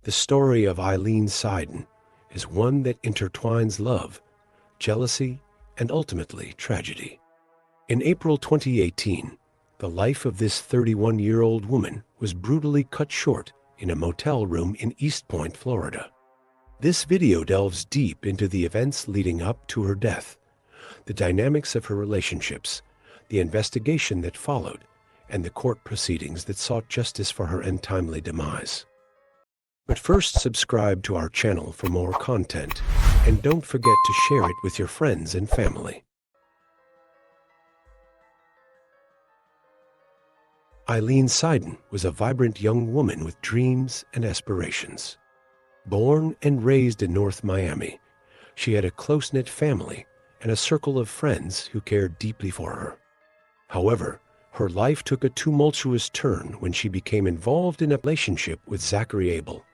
The story of Aileen Seiden is one that intertwines love, jealousy, and ultimately tragedy. In April 2018, the life of this 31-year-old woman was brutally cut short in a motel room in Eastpoint, Florida. This video delves deep into the events leading up to her death, the dynamics of her relationships, the investigation that followed, and the court proceedings that sought justice for her untimely demise. But first, subscribe to our channel for more content, and don't forget to share it with your friends and family. Aileen Seiden was a vibrant young woman with dreams and aspirations. Born and raised in North Miami, she had a close-knit family and a circle of friends who cared deeply for her. However, her life took a tumultuous turn when she became involved in a relationship with Zachary Abel.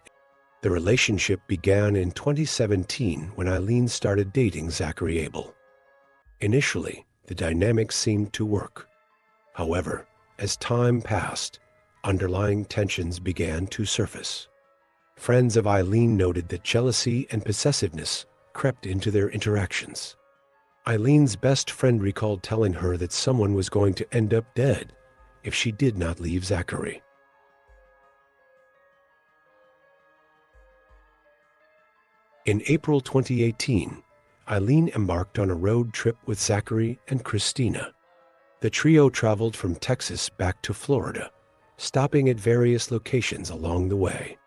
The relationship began in 2017 when Aileen started dating Zachary Abel. Initially, the dynamic seemed to work. However, as time passed, underlying tensions began to surface. Friends of Aileen noted that jealousy and possessiveness crept into their interactions. Aileen's best friend recalled telling her that someone was going to end up dead if she did not leave Zachary. In April 2018, Aileen embarked on a road trip with Zachary and Christina. The trio traveled from Texas back to Florida, stopping at various locations along the way.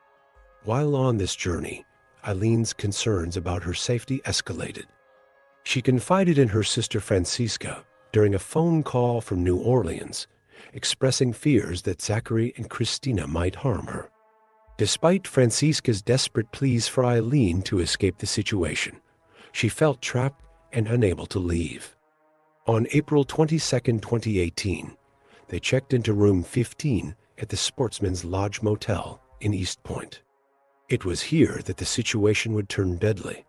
While on this journey, Aileen's concerns about her safety escalated. She confided in her sister Francisca during a phone call from New Orleans, expressing fears that Zachary and Christina might harm her. Despite Francisca's desperate pleas for Aileen to escape the situation, she felt trapped and unable to leave. On April 22, 2018, they checked into room 15 at the Sportsman's Lodge Motel in Eastpoint. It was here that the situation would turn deadly.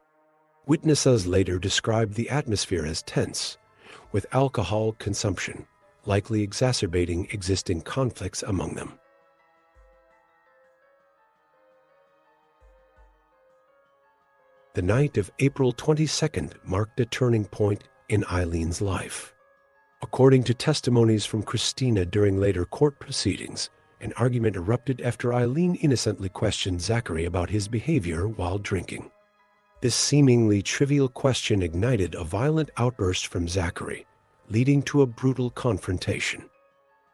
Witnesses later described the atmosphere as tense, with alcohol consumption likely exacerbating existing conflicts among them. The night of April 22nd marked a turning point in Aileen's life. According to testimonies from Christina during later court proceedings, an argument erupted after Aileen innocently questioned Zachary about his behavior while drinking. This seemingly trivial question ignited a violent outburst from Zachary, leading to a brutal confrontation.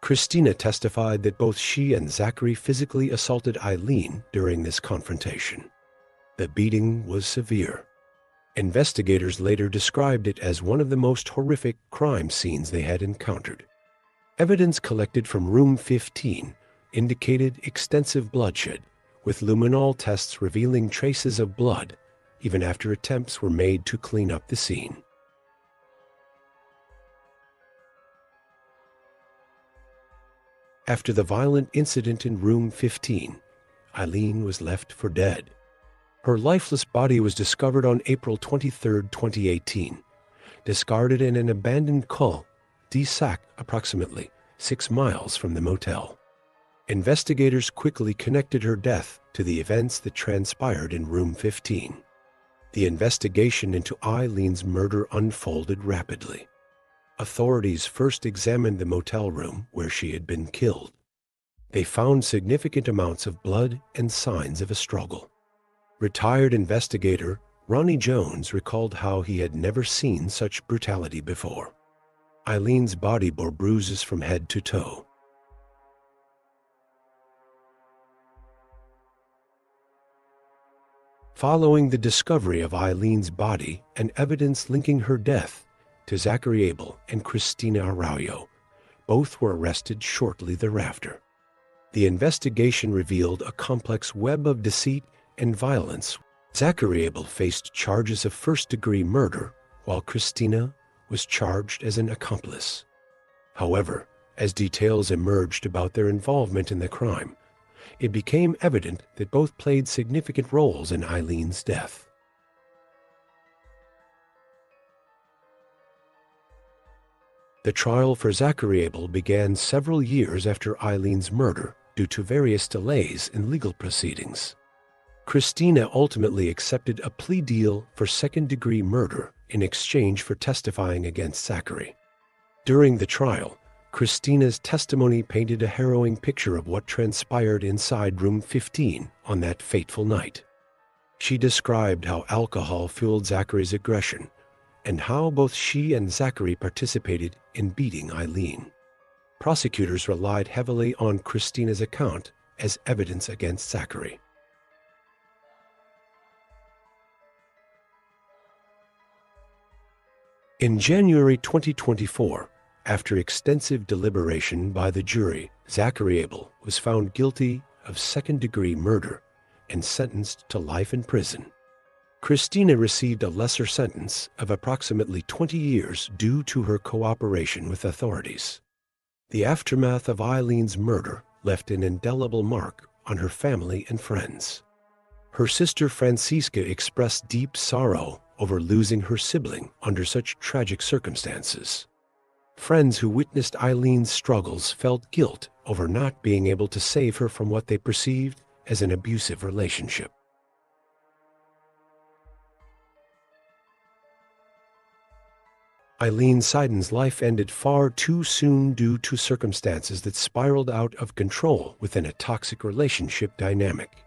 Christina testified that both she and Zachary physically assaulted Aileen during this confrontation. The beating was severe. Investigators later described it as one of the most horrific crime scenes they had encountered. Evidence collected from room 15 indicated extensive bloodshed, with luminol tests revealing traces of blood even after attempts were made to clean up the scene. After the violent incident in room 15, Aileen was left for dead. Her lifeless body was discovered on April 23, 2018, discarded in an abandoned cul-de-sac approximately 6 miles from the motel. Investigators quickly connected her death to the events that transpired in room 15. The investigation into Aileen's murder unfolded rapidly. Authorities first examined the motel room where she had been killed. They found significant amounts of blood and signs of a struggle. Retired investigator Ronnie Jones recalled how he had never seen such brutality before. Aileen's body bore bruises from head to toe. Following the discovery of Aileen's body and evidence linking her death to Zachary Abel and Christina Arroyo, both were arrested shortly thereafter. The investigation revealed a complex web of deceit and violence. Zachary Abel faced charges of first-degree murder, while Christina was charged as an accomplice. However, as details emerged about their involvement in the crime, it became evident that both played significant roles in Aileen's death. The trial for Zachary Abel began several years after Aileen's murder due to various delays in legal proceedings. Christina ultimately accepted a plea deal for second-degree murder in exchange for testifying against Zachary. During the trial, Christina's testimony painted a harrowing picture of what transpired inside room 15 on that fateful night. She described how alcohol fueled Zachary's aggression and how both she and Zachary participated in beating Aileen. Prosecutors relied heavily on Christina's account as evidence against Zachary. In January 2024, after extensive deliberation by the jury, Zachary Abel was found guilty of second-degree murder and sentenced to life in prison. Christina received a lesser sentence of approximately 20 years due to her cooperation with authorities. The aftermath of Aileen's murder left an indelible mark on her family and friends. Her sister Francisca expressed deep sorrow over losing her sibling under such tragic circumstances. Friends who witnessed Aileen's struggles felt guilt over not being able to save her from what they perceived as an abusive relationship. Aileen Seiden's life ended far too soon due to circumstances that spiraled out of control within a toxic relationship dynamic.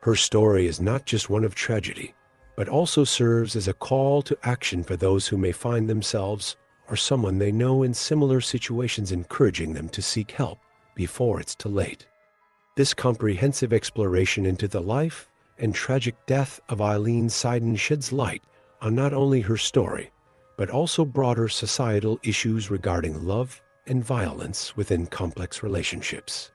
Her story is not just one of tragedy, but also serves as a call to action for those who may find themselves or someone they know in similar situations, encouraging them to seek help before it's too late. This comprehensive exploration into the life and tragic death of Aileen Seiden sheds light on not only her story, but also broader societal issues regarding love and violence within complex relationships.